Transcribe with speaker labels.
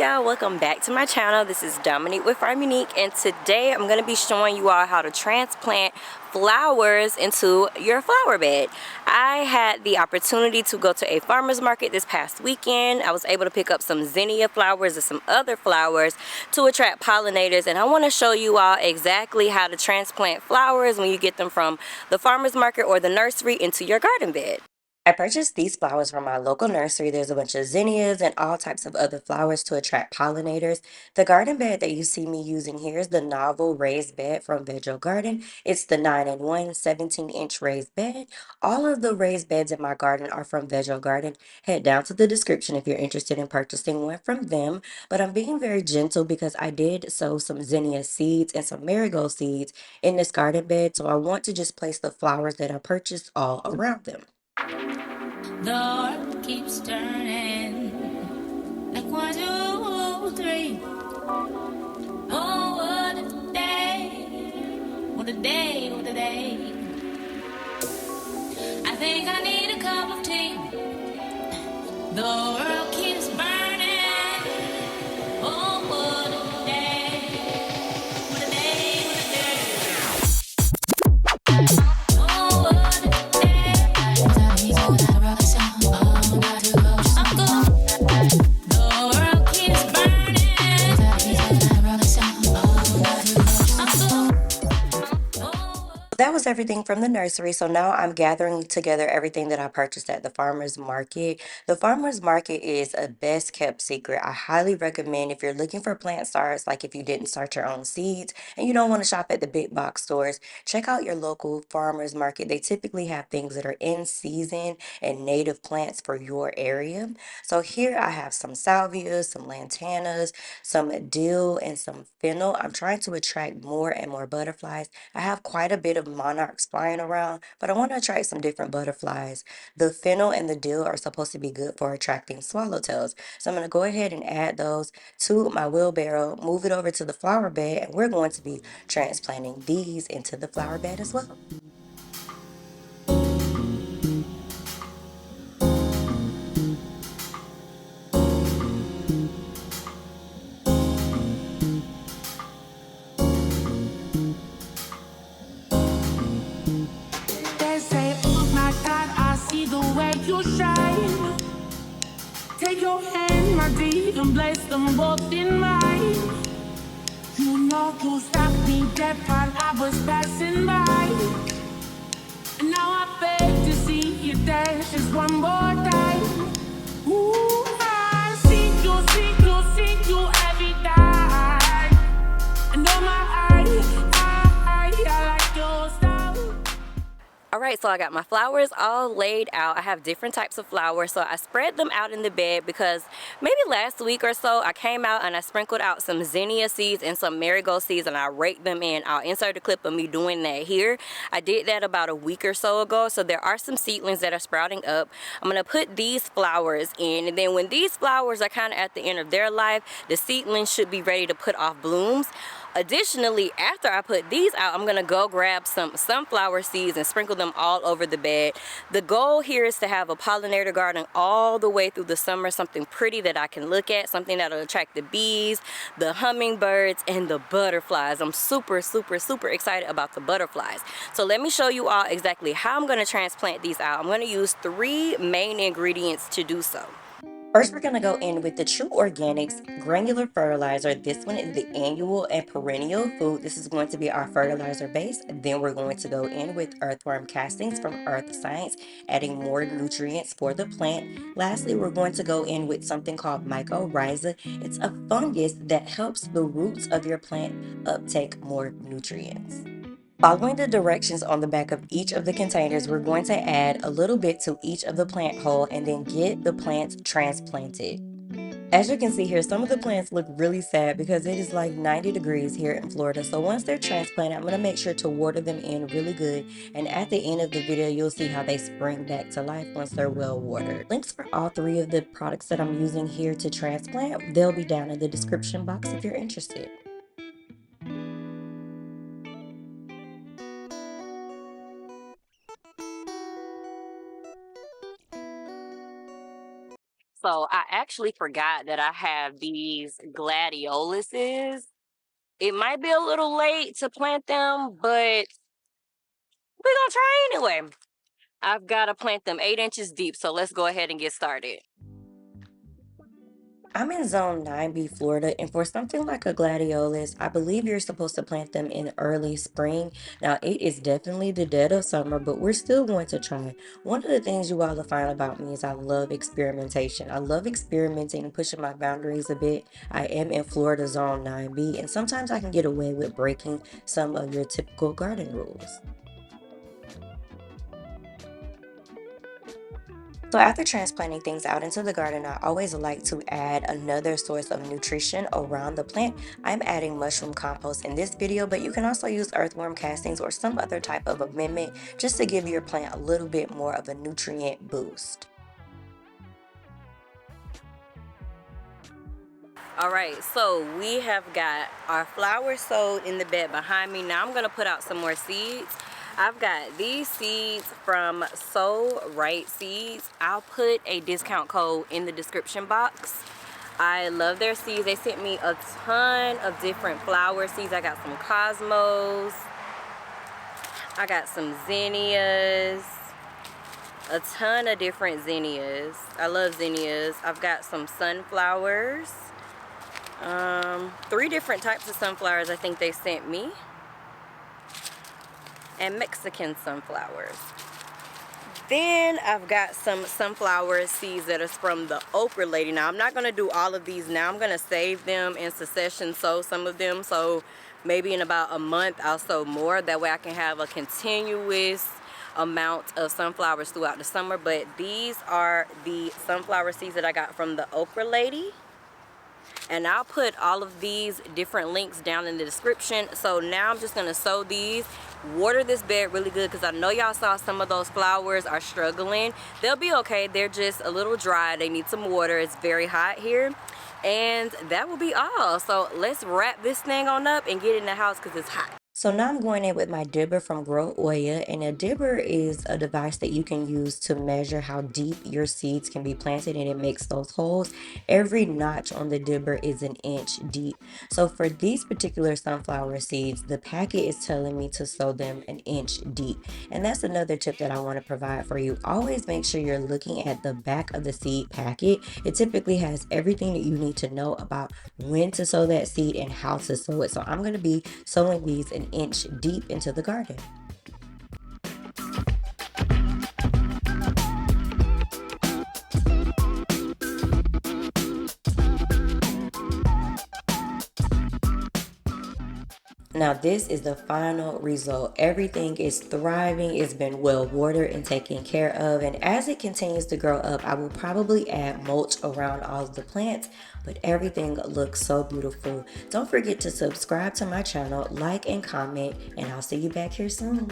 Speaker 1: y'all, welcome back to my channel. This is Dominique with Farm Unique, and today I'm going to be showing you all how to transplant flowers into your flower bed. I had the opportunity to go to a farmer's market this past weekend. I was able to pick up some zinnia flowers and some other flowers to attract pollinators, and I want to show you all exactly how to transplant flowers when you get them from the farmer's market or the nursery into your garden bed. I purchased these flowers from my local nursery. There's a bunch of zinnias and all types of other flowers to attract pollinators. The garden bed that you see me using here is the novel raised bed from Veggie Garden. It's the 9-in-1 17-inch raised bed. All of the raised beds in my garden are from Veggie Garden. Head down to the description if you're interested in purchasing one from them. But I'm being very gentle because I did sow some zinnia seeds and some marigold seeds in this garden bed. So I want to just place the flowers that I purchased all around them.
Speaker 2: The world keeps turning like 1, 2, 3. Oh, what a day! What a day! What a day! I think I need a cup of tea. The world keeps burning. Oh, what a day! What a day! What a day! Oh, what a day!
Speaker 1: That was everything from the nursery. So now I'm gathering together everything that I purchased at the farmer's market. The farmer's market is a best kept secret. I highly recommend if you're looking for plant starts, like if you didn't start your own seeds and you don't want to shop at the big box stores, check out your local farmer's market. They typically have things that are in season and native plants for your area. So here I have some salvias, some lantanas, some dill, and some fennel. I'm trying to attract more and more butterflies. I have quite a bit of monarchs flying around, but I want to attract some different butterflies. The fennel and the dill are supposed to be good for attracting swallowtails. So I'm going to go ahead and add those to my wheelbarrow, move it over to the flower bed, and we're going to be transplanting these into the flower bed as well.
Speaker 2: They say, oh my God, I see the way you shine. Take your hand, my dear, and place them both in mine. You know you stopped me dead while I was passing by. And now I beg to see you dance just one more time. Ooh, I see you every night. And oh my, I like your style.
Speaker 1: Alright, so I got my flowers all laid out. I have different types of flowers, so I spread them out in the bed because maybe last week or so I came out and I sprinkled out some zinnia seeds and some marigold seeds and I raked them in. I'll insert a clip of me doing that here. I did that about a week or so ago, so there are some seedlings that are sprouting up. I'm going to put these flowers in, and then when these flowers are kind of at the end of their life, the seedlings should be ready to put off blooms. Additionally, after I put these out, I'm going to go grab some sunflower seeds and sprinkle them all over the bed. The goal here is to have a pollinator garden all the way through the summer, something pretty that I can look at, something that'll attract the bees, the hummingbirds, and the butterflies. I'm super excited about the butterflies. So let me show you all exactly how I'm going to transplant these out. I'm going to use 3 main ingredients to do so. First, we're going to go in with the True Organics granular fertilizer. This one is the annual and perennial food. This is going to be our fertilizer base. Then we're going to go in with earthworm castings from Earth Science, adding more nutrients for the plant. Lastly, we're going to go in with something called mycorrhiza. It's a fungus that helps the roots of your plant uptake more nutrients. Following the directions on the back of each of the containers, we're going to add a little bit to each of the plant hole and then get the plants transplanted. As you can see here, some of the plants look really sad because it is like 90 degrees here in Florida. So once they're transplanted, I'm going to make sure to water them in really good. And at the end of the video, you'll see how they spring back to life once they're well watered. Links for all 3 of the products that I'm using here to transplant, they'll be down in the description box if you're interested. So I actually forgot that I have these gladioluses. It might be a little late to plant them, but we're gonna try anyway. I've got to plant them 8 inches deep, so let's go ahead and get started. I'm in zone 9B, Florida, and for something like a gladiolus, I believe you're supposed to plant them in early spring. Now, it is definitely the dead of summer, but we're still going to try. One of the things you all will find about me is I love experimentation. I love experimenting and pushing my boundaries a bit. I am in Florida zone 9B, and sometimes I can get away with breaking some of your typical garden rules. So after transplanting things out into the garden, I always like to add another source of nutrition around the plant. I'm adding mushroom compost in this video, but you can also use earthworm castings or some other type of amendment just to give your plant a little bit more of a nutrient boost. All right, so we have got our flowers sowed in the bed behind me. Now I'm gonna put out some more seeds. I've got these seeds from Sow Right Seeds. I'll put a discount code in the description box. I love their seeds. They sent me a ton of different flower seeds. I got some cosmos. I got some zinnias. A ton of different zinnias. I love zinnias. I've got some sunflowers. 3 different types of sunflowers I think they sent me, and Mexican sunflowers. Then I've got some sunflower seeds that is from the okra lady. Now I'm not going to do all of these now. I'm going to save them in succession, sow some of them, so maybe in about a month I'll sow more. That way I can have a continuous amount of sunflowers throughout the summer. But these are the sunflower seeds that I got from the okra lady. And I'll put all of these different links down in the description. So now I'm just gonna sow these, water this bed really good, because I know y'all saw some of those flowers are struggling. They'll be okay, they're just a little dry, they need some water. It's very hot here. And that will be all. So let's wrap this thing on up and get in the house because it's hot. So now I'm going in with my dibber from Grow Oya, and a dibber is a device that you can use to measure how deep your seeds can be planted, and it makes those holes. Every notch on the dibber is an inch deep. So for these particular sunflower seeds, the packet is telling me to sow them an inch deep. And that's another tip that I want to provide for you. Always make sure you're looking at the back of the seed packet. It typically has everything that you need to know about when to sow that seed and how to sow it. So I'm going to be sowing these an inch deep into the garden. Now this is the final result. Everything is thriving. It's been well watered and taken care of. And as it continues to grow up, I will probably add mulch around all of the plants. But everything looks so beautiful. Don't forget to subscribe to my channel, like and comment, and I'll see you back here soon.